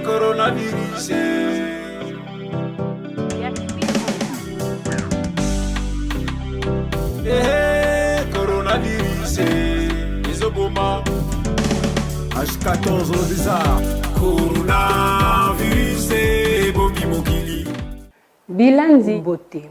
Coronavirus. Coronavirus. Isoboma. H14 le bizarre. Coronavirus. Bogi Mokili. Bilanzi bote.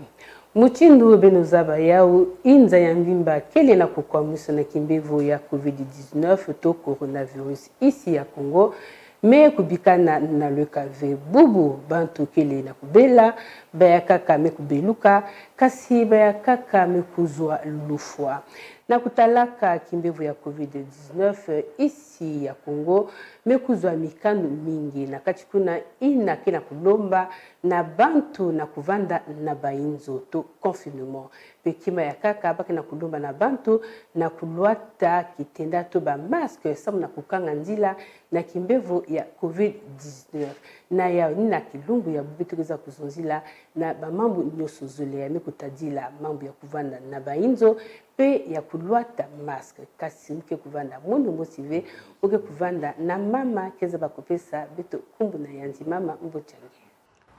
Muchindu benuzaba yao inza ya mvimba kele na kukwamusa na kimbevu ya COVID-19 to coronavirus isi ya Congo. Me kubikana na lukave bubu bantu kele na kubela bayakaka me kubeluka kasi bayakaka me kuzwa lufwa na kutalaka kimbevu ya COVID-19 isi ya Congo me kuzwa mikano mingi na katikuna ina kena kulomba na bantu na kuvanda na bainzo to confinement pekima ya kaka baki na kulomba na bantu na kulwata kitenda to ba masque samu na kukanga ndila na kimbevu ya COVID-19 na ya nina kilungu ya bubitukeza kuzonzila na ba mambu nyoso zole ya mikutadila mambu ya kuvanda na bainzo pe ya kulwata masque kasi mke kuvanda mundu motive uke kuvanda na mama keza bakopesa beto kumbu na yanzi mama mbochange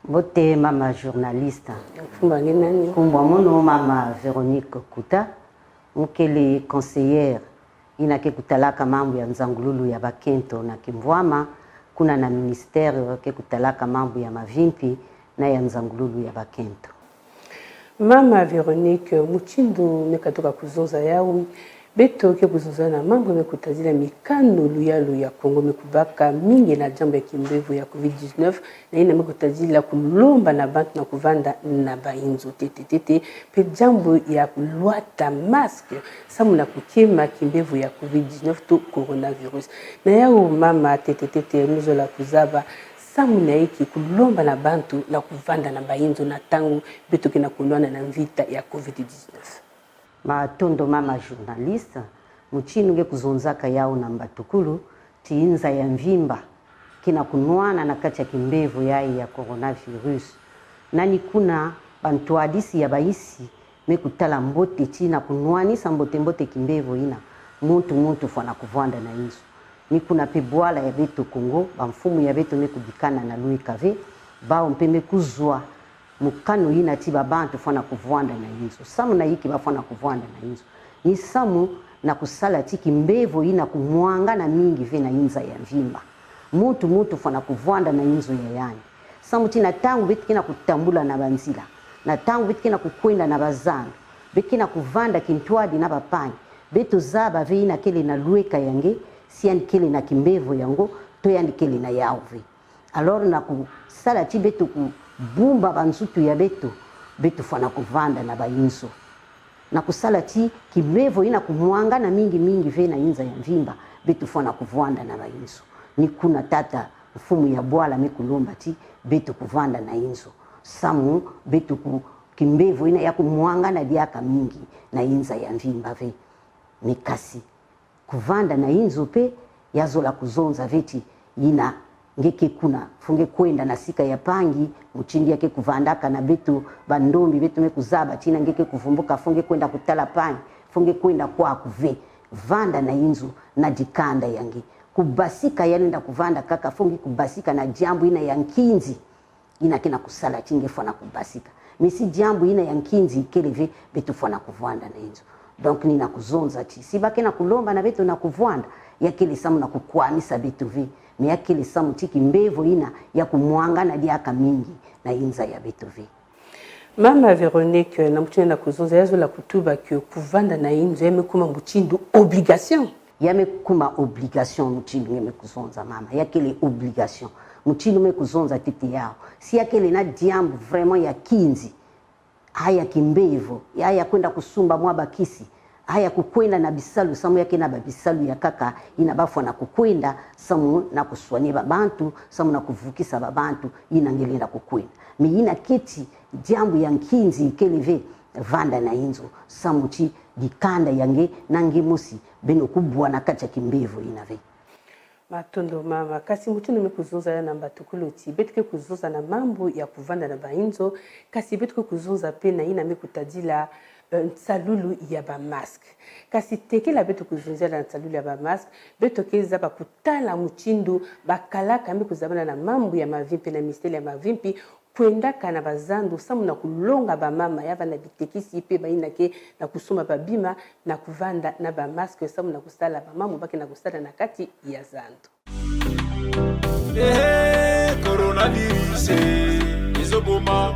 Bote mama journaliste. Kumba ngenani Kumba mono mama Véronique Kuta mukele conseillère inake kutalaka mambo ya nzangululu ya bakento na Kimvwama kuna na ministère ke kutalaka mambo ya mavimpi na ya nzangululu ya bakento. Mama Véronique Muchindu mekatoka kuzoza yao beto ke kuzoza na mambo mekutazila mikano luyalu ya Kongo mekubaka mingi na jambo ya kimbevu ya COVID-19 na ina mekutazila kulomba na bantu na kuvanda na bainzo tete pe jambo ya kulwata masque samu na kukema kimbevu ya COVID-19 to coronavirus na yao mama tete muzo la kuzaba samu na iki kulomba na bantu na kuvanda na bainzo na tangu beto kena kulwana na vita ya COVID-19. Matondo mama journaliste muchinu ge kuzonzaka yao na mbatukulu tiinza ya mvimba kina kunwana na kati ya kimbevu yai ya coronavirus nani kuna bantu hadisi ya baisi mekutala mbote china kunwani sa mbote kimbevu ina muntu fana kuvanda na inzo ni kuna pebwala ya beto Kongo bamfumu ya beto mekubikana na Louis Kave bao mpeme kuzwa mukano ina tiba bantu fana kuvwanda na inzo samu na hiki bafana kuvwanda na inzo ni samu na kusala tiki mbevo ina kumwanga na mingi vena inza ya mvimba mutu fana kuvwanda na inzo ya yani samu tina tangu bitu kina kutambula na banzila na tangu bitu kina kukwenda na bazano bekina kuvanda kintwadi na bapani betu zaba veina kele na lueka yange siani kele na kimbevo yango to yani kele na yaove alors na kusala ti betu ku bumba banzutu ya betu fana kuvanda na bainzo na kusala ti kimevo ina kumwanga na mingi vena inza ya mvimba betu fana kuvanda na bainzo ni kuna tata mfumu ya bwala mekulomba ti betu kuvanda na inzo samu betu kimbevo ina ya kumwanga na diaka mingi na inza ya mvimba ve mikasi kuvanda na inzo pe yazola kuzonza veti ina ngeke kuna funge kwenda na sika ya pangi muchindi yake kuvandaka na betu bandombi betu mekuzaba tina ngeke kuvumbuka funge kwenda kutala pangi funge kwenda kwa kuve vanda na inzu na dikanda yangi kubasika yanenda kuvanda kaka funge kubasika na jambo ina yankinzi ina kina kusala tinge fana kubasika misi jambo ina yankinzi ikeleve betu fana kuvanda na inzu donc nina kuzonza ti sibake na kulomba na betu na kuvanda yakele samu na kukwamisa betu vi me yakele samu tiki mbevo ina ya kumwanga na diaka mingi na inza ya betu vi. Mama Véronique na mutine na kuzonza yazo la kutuba ki kuvanda na inzo yame kuma mutindu obligation yame kuma obligation mutindu yame kuzonza mama yakele obligation mutindu me kuzonza tete yao si yakele na diambu vraiment ya kinzi haya kimbevo haya kwenda kusumba mwaba kisi haya kukwenda na bisalu samu yake na bisalu ya kaka inabafwa na kukwenda samu na kuswani babantu samu na kuvukisa babantu inangelenda kukwenda miina keti jambo ya nkinzi keleve vanda na inzo samu chi dikanda yange nange musi beno kubwa na kacha kimbevo inave matondo mama kasi mutino mekuzunza ya namba tukuloti betike kuzunza na mambo ya kuvanda na bainzo kasi betike kuzunza pe na ina mekutadila salulu ya ba masque kasi tekela beto kuzunzela na salulu ya ba masque beto keza ba kutala muchindu bakala kambi kuzabana na mambo ya mavimpi na misteli ya mavimpi kwenda kana bazandu samu na kulonga ba mama yava na bitekisi pe baina ke na kusoma ba bima na kuvanda na ba masque samu na kusala ba mama baki na kusala na kati ya zandu coronavirus izoboma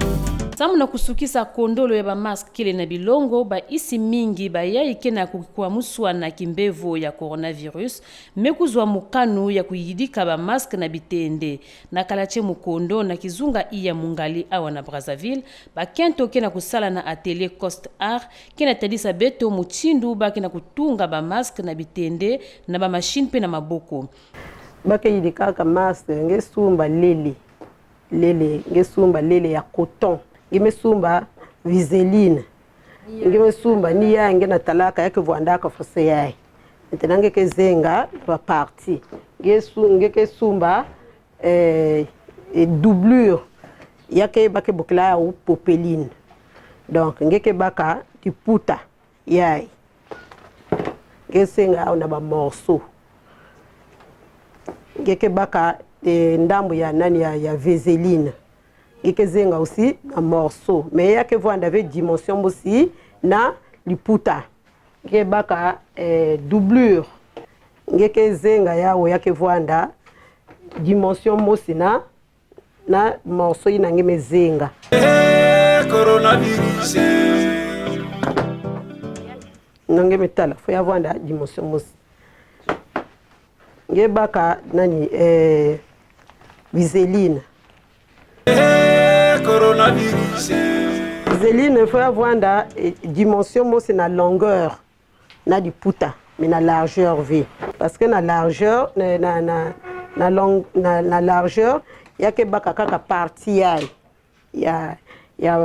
Samu na kusukisa kondolo ya ba mask kile na bilongo ba isi mingi ba ya ikena kukua muswa na kimbevo ya coronavirus mekuzwa mukanu ya kuyidika ba mask na bitende na kalache mukondo na kizunga iya mungali awa na Brazzaville ba kento kena kusala na atelier Cost Art kena tadisa beto muchindu ba kena kutunga ba mask na bitende na ba machine pe na maboko bake yidika ka mask ngesumba lele ngesumba lele ya coton ngimesumba viseline ngimesumba ni yange na talaka yake vuandaka fose yae ntenange kezenga ba parti ngeke sumba doublure yake bake bokla ou popeline donc ngeke baka diputa yae ngesenga ona ba morceau ngeke baka ndambo ya nani ya vaseline zenga aussi na morceau mais yake voanda avec dimension aussi na liputa ke baka doublure ngeke zenga yawo yake voanda dimension mosi na morceau ina ngeme zenga coronavirus nange metala fo ya voanda dimension mosi nge baka nani viseline coronavirus Zéline, il faut avoir une dimension, c'est la longueur, na di puta, mais la largeur V. Parce que la largeur, la largeur, il y a que bakaka partie il y a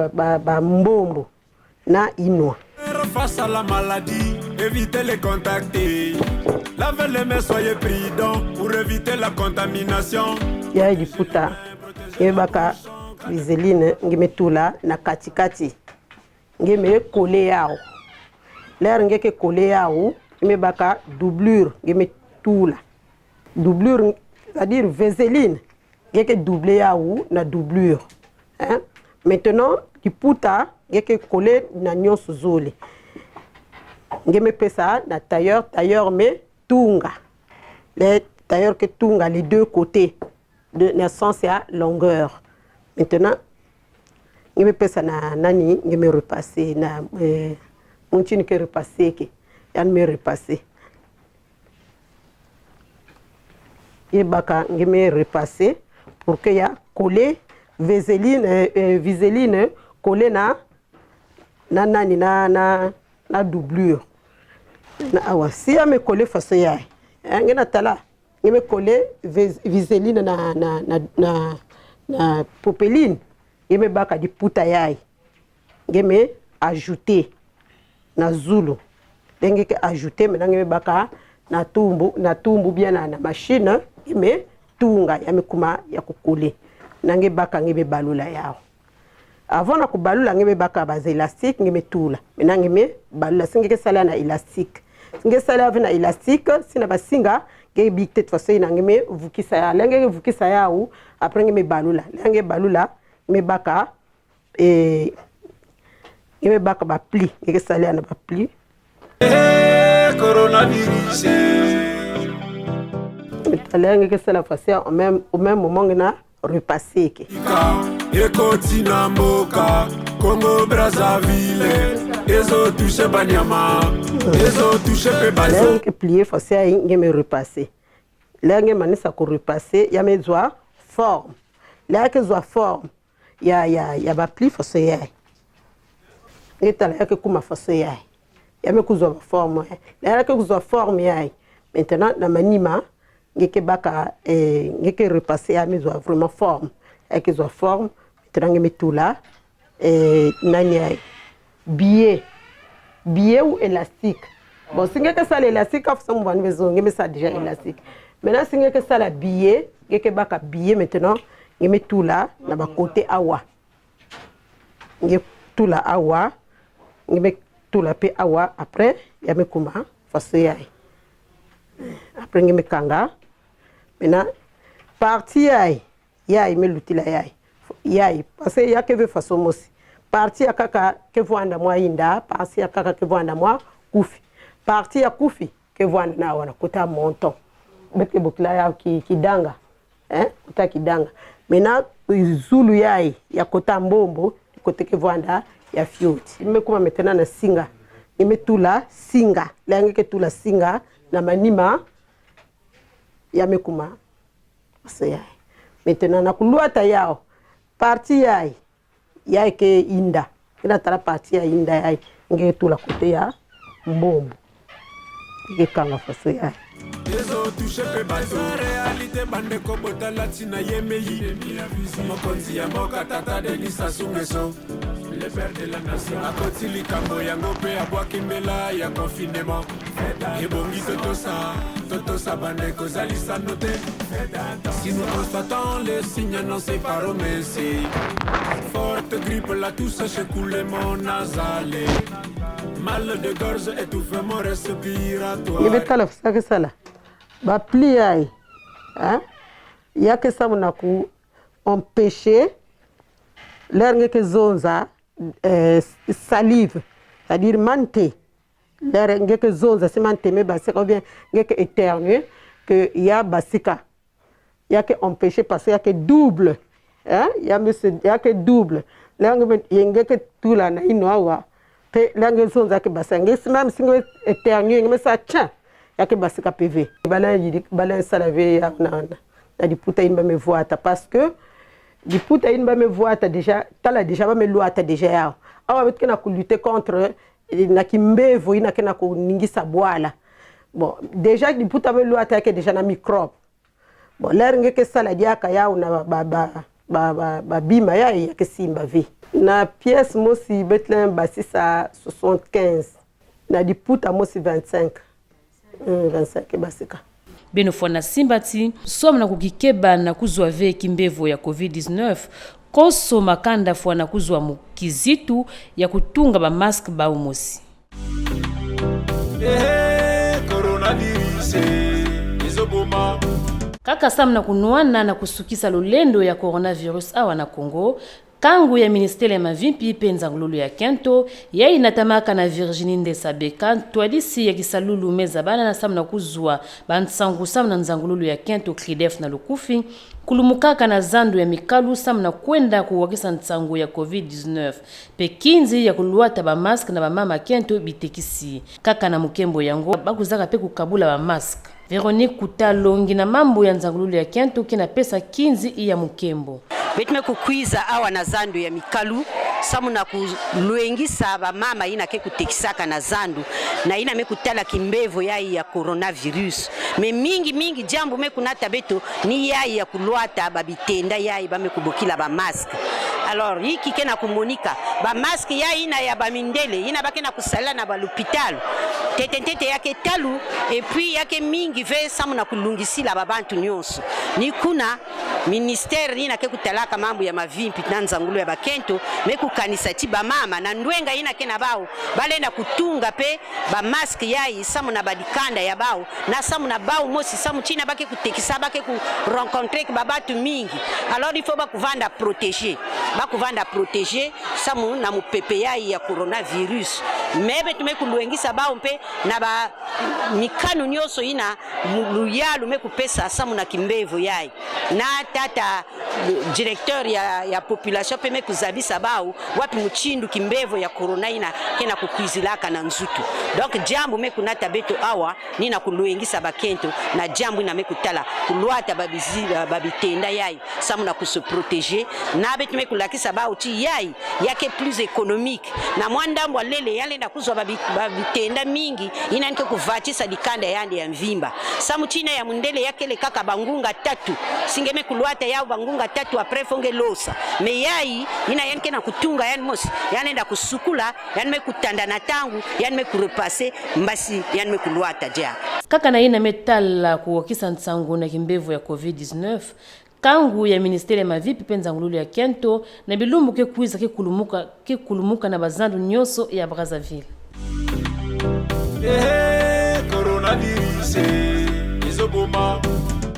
ba mbombo na inwa. Face à la maladie, évitez les contacter. Lavez les mains, soyez prudents pour éviter la contamination. Il y a du puta, il y a baka viseline ngime tula na katikati ngime kole yao l'air ngeke kole yao ngime baka doublure ngime tula doublure c'est-à-dire vaseline ngeke double yao na doublure hein maintenant kiputa ngeke kole na nyonso zole ngime pesa na tailleur mais tunga les tailleur que tunga les deux côtés de naissance à longueur. Maintenant, je vais passer na nani, je vais repasser na mon chien qui repasser qui, je vais repasser. Je vais repasser pour que ya coller vaseline coller na nani na doublure. Na awa si ya me coller façon ya, ngena tala, je vais coller vaseline na popeline ngeme baka di puta yai ngeme ajouter na zulu ndenge ke ajouter maintenant ngeme baka na tumbu bien na machine ngeme tunga ya mikuma ya kukule nange baka ngeme balula yao avant na kubalula ngeme baka baz élastique ngeme tula maintenant ngeme balula singeke sala na élastique nge sala na élastique sina basinga ke big tête façon na ngeme vukisa ya lenge vukisa yao après ngeme balula lenge balula me baka ngeme baka ba pli ngeke sala na ba pli coronavirus lenge ke sala façon au même moment na repasser ke ekoti na mboka Congo Brazzaville ezo touche banyama ezo touche pe bazo que plier façon ngeme repasser lenge manisa ko repasser ya mezwa forme là que soit forme ya ba pli façon ya ngeta que kuma façon ya me kuzwa forme là que kuzwa forme ya maintenant na manima ngeke baka ngeke repasser ya mezwa vraiment forme et que soit forme maintenant ngeme tula nani ya billet ou élastique bon si ngeke ça l'élastique a façon mwana bezo ngeme ça déjà élastique maintenant si ngeke ça la billet ngeke baka billet maintenant ngeme tula na ba côté awa ngeme tula awa ngeme tula pe awa après ya me kuma faso yai après ngi me kanga maintenant parti yai me lutila yai parce que ya ke ve faso mosi parti ya kaka ke voanda mwa inda parti ya kaka ke voanda mwa kufi parti ya kufi ke voanda na wana kota monton beke bokila ya kidanga kota kidanga maintenant zulu yai ya kota mbombo kote ke voanda ya fioti me kuma maintenant na singa me tula singa lange ke tula singa na manima ya me kuma ase yai maintenant na kuluata yao parti yai ke inda ina tala parti ya inda yai nge tula kote ya mbombo ke kanga faso yai Ezo touche pe bato réalité bande ko botala tina yemeyi mokonzi ya moka tata Denis Sassou Nguesso le père de la nation akoti likambo yango pe abwaki mbela ya confinement ebongi totosa bande kozalisa note si nous constatons les signes annoncés par Omesi forte grippe la toux sèche coulement nasale mal de gorge étouffement respiratoire ibetala fusake sala ba pli yai ya ke samu na ku empêcher l'air ngeke zonza salive c'est-à-dire mante l'air ngeke zonza si mante me basika ou bien ngeke éternuer que ya basika ya ke empêcher parce ya ke double ya ke double l'air ngeke tula na inoawa pe langue zonza ke basange même singo éternuer ngeme sa tcha yake basika PV bala salave ya na diputa inba me voata parce que diputa inba me voata déjà tala déjà ba me loata déjà ya awa betke na lutter contre na kimbevo ina ke na ko ningisa bwala bon déjà diputa me loata yake déjà na microbe bon l'air ngeke sala diaka ya na ba bima ya yake simba vi na pièce mosi Bethlehem basisa 75 na diputa mosi 25 basika beno fona simbati som na kukikeba na kuzwa ve kimbevo ya COVID-19 koso makanda fona kuzwa mukizitu ya kutunga ba mask ba umosi coronavirus izoboma kaka samna kunwana na kusukisa lolendo ya coronavirus awa na Congo kangu ya ministele mavimpi penza ngululu ya Kento ya inatamaka na Virginie Ndesabeka twadisi ya kisalulu mezabana na samna kuzwa bantsangu samna nzangululu ya Kento Cridef na Lukufi kulumukaka na zandu ya mikalu samna kwenda kuwakisa ntsangu ya COVID-19 pekinzi ya kuluata ba mask na ba mama Kento bitekisi kaka na mukembo yango bakuzaka pe kukabula ba mask Veronique Kutalongi na mambo ya nzangululu ya Kento kina pesa kinzi iya mukembo betime kukwiza awa na zandu ya mikalu samu na kuluengisa ba mama ina ke kutekisaka na zandu na ina mekutala kimbevo yai ya coronavirus me mingi jambo mekunata beto ni yai ya kulwata babitenda yai bamekubokila ba mask alors hiki kena kumonika ba mask yai ina ya bamindele ina bakena kusala na ba l'hôpital tetentete yake talu et puis yake mingi ve samu na kulungisila babantu nyonso ni kuna ministère ina ke kutalaka mambo ya mavimpi na nzangulu ya bakento mekukanisa ti ba mama na ndwenga ina kena bao balenda kutunga pe ba mask yai samu na badikanda ya bao na samu na bao mosi samu china bake kutekisa bake ku rencontrer ke babatu mingi alors il faut bakuvanda protéger samu na mupepe yai ya coronavirus mebe tumekuluengisa bao mpe na ba mikanu nyoso ina luyalu mekupesa samu na kimbevo yai na tata directeur ya population pe mekuzabisa bao wapi muchindu kimbevo ya corona ina kena kukwizilaka na nzutu donc jambo mekunata beto awa nina kuluengisa bakento na jambo ina mekutala kulwata babitenda yai samu na kuso protéger na betu mekulakisa bao ti yai yake plus économique na mwandambo alele yale na kuzwa babitenda mingi ina nke kuvatisa dikanda yande ya mvimba samu china ya mundele yake le kaka bangunga tatu singeme kulwata yao bangunga tatu après fonge losa me yai ina yanke na kutunga yani mosi yani nda kusukula yani mekutanda na tangu yani mekurepasser mbasi yani mekulwata ja kaka na ina metala kuwakisa ntsangu na kimbevu ya COVID-19 kangu ya ministere mavipi penza ngululu ya Kento na bilumbu ke kuiza ke kulumuka na bazandu nyoso ya Brazzaville. coronavirus izoboma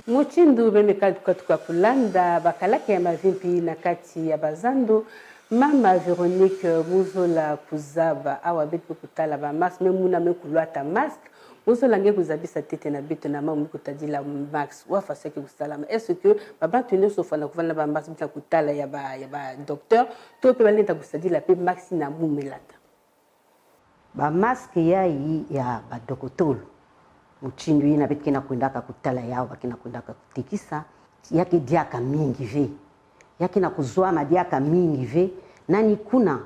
muchindu bemekatuka kulanda bakalaki ya mavimpi na kati ya bazando mama Veronique muzola kuzaba awa betu kutala ba mask memuna mekulwata mask muzola nge kuzabisa tete na betu na mama mukutadila max wafa seke kusalama est-ce que baba tune sofana kuvana ba mask mta kutala ya ba docteur to pe balenta kusadila pe max na mumelata ba mask yai ya ba dokotolo muchindu ina betu kina kwendaka kutala yao bakina kwendaka kutikisa yake diaka mingi ve yake na kuzwa madiaka mingi ve nani kuna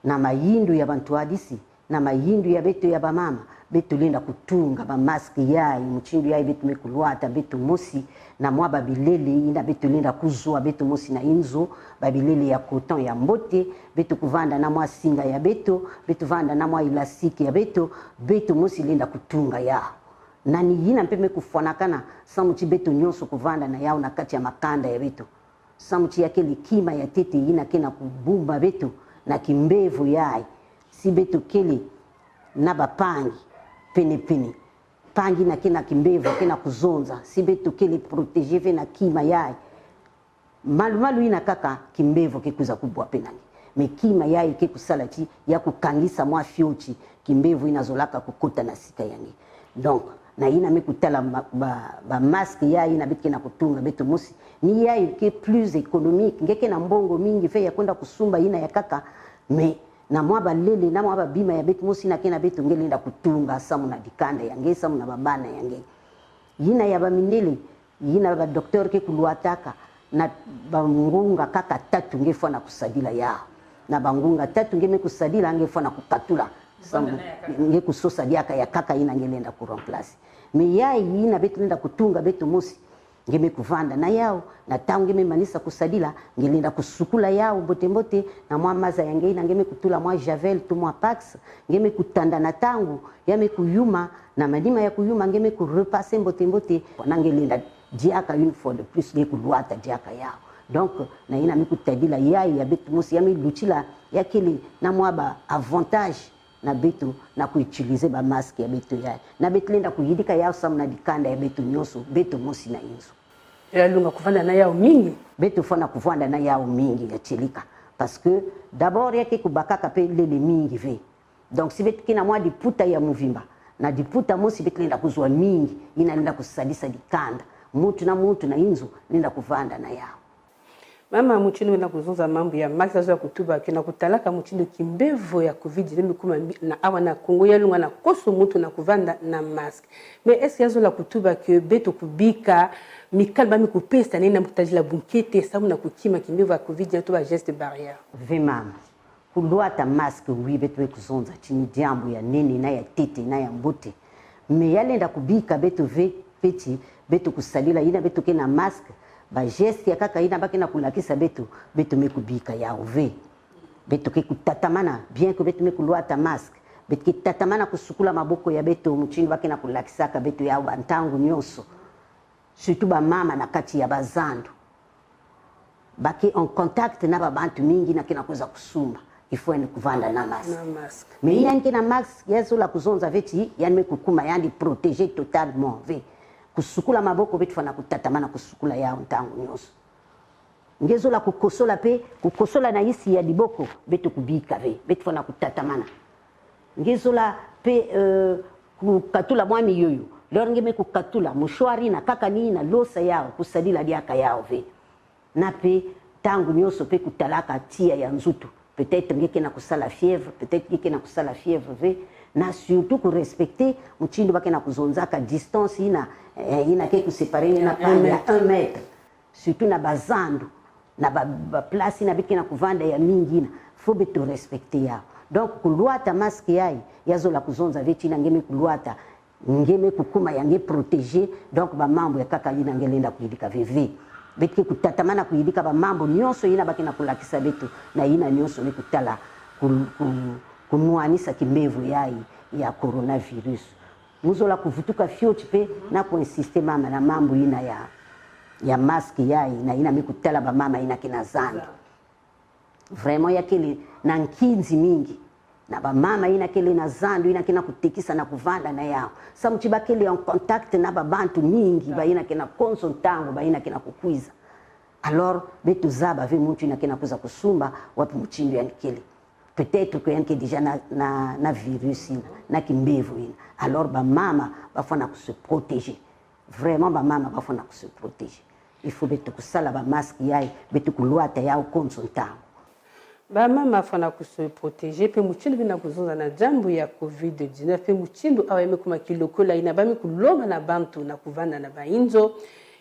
na mayindu ya bantu hadisi na mayindu ya betu ya bamama betu linda kutunga ba mask yai muchindu yai betu mekulwata betu mosi na mwa babilele ina betu linda kuzwa betu mosi na inzo babilele ya coton ya mbote betu kuvanda na mwa singa ya betu vanda na mwa elastique ya betu mosi linda kutunga ya nani yina mpeme kufonakana samuchi betu nyonso kuvanda na yao na kati ya makanda ya betu samuchi yake likima ya tete yina kena kubumba betu na kimbevu yai si betu kele na bapangi pene pangi na kena kimbevu kena kuzonza si betu kele proteger ve na kima yai malu ina kaka kimbevu kikuza kubwa penani mekima yai ke kusalati ya kukangisa mwa fiochi kimbevu inazolaka kukuta na sika yangi donc na ina mekutala ba masque ya ina bitke na kutunga betu musi ni ya ke plus économique ngeke na mbongo mingi fe ya kwenda kusumba ina ya kaka me na mwa balele na mwa bima ya betu musi na kena betu ngelinda kutunga samu na dikanda yange samu na babana yange ina ya bamindele ina ba docteur ke kuluataka na bangunga kaka tatu ngefo na kusadila ya na bangunga tatu ngeme kusadila ngefo na kukatula nge kusosa diaka ya kaka ina ngelenda ku remplace me yai ina betu nenda kutunga betu musi ngeme kuvanda na yao na tangu ngeme manisa kusadila ngelenda kusukula yao mbote na mwa maza yange ina ngeme kutula mwa javel tu mwa pax ngeme kutanda na tangu yame kuyuma na madima ya kuyuma ngeme ku repasser mbote na ngelenda diaka une fois de plus nge kuluata diaka yao donc na ina mikutadila yai ya betu musi yame luchila yakili na mwa ba avantage na betu na kuutiliser ba mask ya betu ya na betu lenda kuyidika yao sam na dikanda ya betu nyoso betu mosi na inzo ya lunga kuvanda na yao mingi betu fana kuvanda na yao mingi ya chelika parce que d'abord yake kubakaka pe lele mingi ve donc si betu kina mwa diputa ya muvimba na diputa mosi betu lenda kuzwa mingi ina lenda kusadisa dikanda mutu na inzo lenda kuvanda na yao mama muchino na kuzunza mambo ya max azo ya kutuba kina kutalaka muchino kimbevo ya covid-19 na awa na Kongo ya lunga na koso mutu na kuvanda na mask mais est-ce yazo la kutuba ke beto kubika mikalba mikupesa nina mutajila bunkete samu na kukima kimbevo ya covid to ba geste barrière ve mama kulwata mask wi beto kuzonza chini jambo ya nini na ya tete na ya mbote me yalenda kubika beto ve peti beto kusalila ina beto kena mask ba geste ya kaka ina bakina kulakisa betu mekubika ya uve betu ke kutatamana bien que betu mekulwata mask betu ke tatamana kusukula maboko ya betu mchini bakina kulakisaka betu ya bantangu nyoso surtout ba mama na kati ya bazando baki en contact na babantu mingi na kina kuza kusumba ifo ni kuvanda na mask mais ina nkina mask yezo la kuzonza veti yani mekukuma yani protéger totalement ve kusukula maboko betu fana kutatamana kusukula yao ntangu nyoso ngezo la kukosola na isi ya diboko betu kubika ve betu fana kutatamana ngezo la pe kukatula mwami yoyo leo ngeme kukatula mushwari na kaka ni na losa yao kusadila diaka yao ve na pe tangu nyoso pe kutalaka tia ya nzutu peut-être ngeke na kusala fièvre peut-être ngeke na kusala fièvre ve na surtout ku respecter muchindo bake na kuzonzaka distance ina ke kuseparer na pande ya 1 mètre surtout na bazando na ba place na bike na kuvanda ya mingi na faut beto respecter ya donc kulwata mask yai yazo la kuzonza veti na ngeme kulwata ngeme kukuma yange protéger donc ba mambo ya kaka ina ngelenda kuidika veve betike kutatamana kuidika ba mambo nyonso ina bake na kulakisa betu na ina nyonso ni kutala kumwanisa kimbevu yai ya coronavirus muzola kuvutuka fiochi pe na kuinsiste mama na mambo ina ya mask yai na ina mikutala ba mama ina kinazanda vraiment yakili na nkinzi mingi na bamama ina kele na zandu ina kena kutekisa na kuvanda na yao sa mchiba kele en contact na babantu mingi ba ina kena konsultango ba ina kena kukwiza alors betu zaba ve muntu ina kena kuza kusumba wapi mchindu yani kele peut-être que yanke déjà na virus ina na kimbevu ina alors bamama bafana se protéger vraiment bamama bafana se protéger il faut betu kusala ba masque yai betu kulwata yao konsultango bamama afana se protéger pe muchindu bina kuzunza na jambo ya covid-19 pe muchindu aweme kuma kilokola ina bami kuloma na bantu na kuvanda na bainzo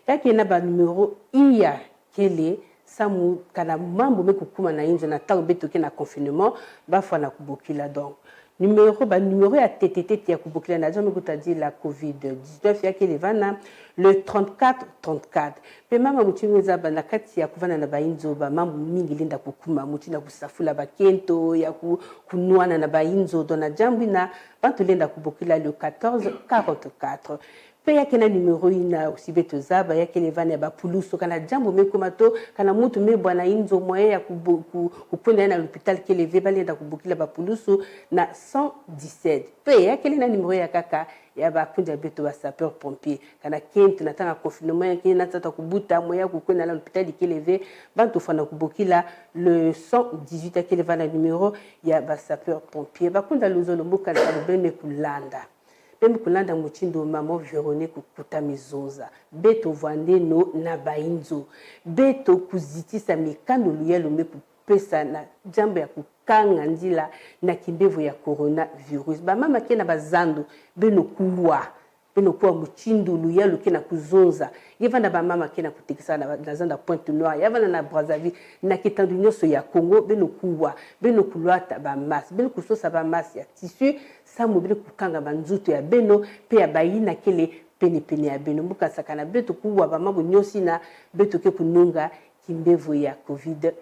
yake na ba numero iya kele samu kana mambo mekukuma na inzo na tango beto ke na confinement bafana kubokila donc numéro ya TTT ya kubokila na jambo kutadi la covid-19 yake levana le 34 pe mama muchindu za bana kati ya kuvana na bainzo ba mambo mingi linda kukuma mutina kusafula bakento ya kunwana na bainzo dona jambo na bantu linda kubokila le 1444 pe yake na numero ina aussi beto zaba yake levana ba puluso kana jambo mekomato kana mutu mebwana inzo moye ya kupunda na l'hôpital kele veba linda kubokila ba puluso na 117 pe yake na numero ya kaka ya ba kunja beto ba sapeur pompier kana kenti na tanga confinement yake na tata kubuta moya kukwenda na l'hôpital kele ve bantu fana kubokila le 118 yake levana numero ya ba sapeur pompier ba kunja luzolo mboka na bene kulanda Pembe kulanda muchindo mamo Veronique kukuta mizoza. Beto vande no na bainzo. Beto kuzitisa mikando luyelo meku pesa na jambo ya kukanga ndila na kimbevu ya coronavirus. Ba mama kena bazando beno kuwa muchindo luyelo kena kuzonza. Yevana ba mama kena kutikisa na zanda Pointe Noire. Yevana na Brazzaville na kitandu nyoso ya Congo beno kulwata ba mas. Beno kusosa ba mas ya tissu. Samu bile kukanga banzuto ya beno pe ya bayina kele pene ya beno mbuka sakana beto kuwa ba mambo nyosi na beto ke kununga kimbevu ya covid-19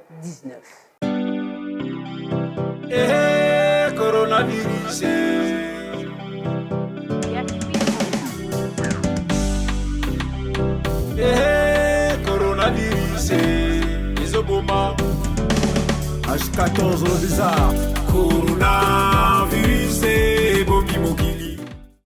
coronavirus coronavirus izoboma H14 le bizarre coronavirus bomi mokili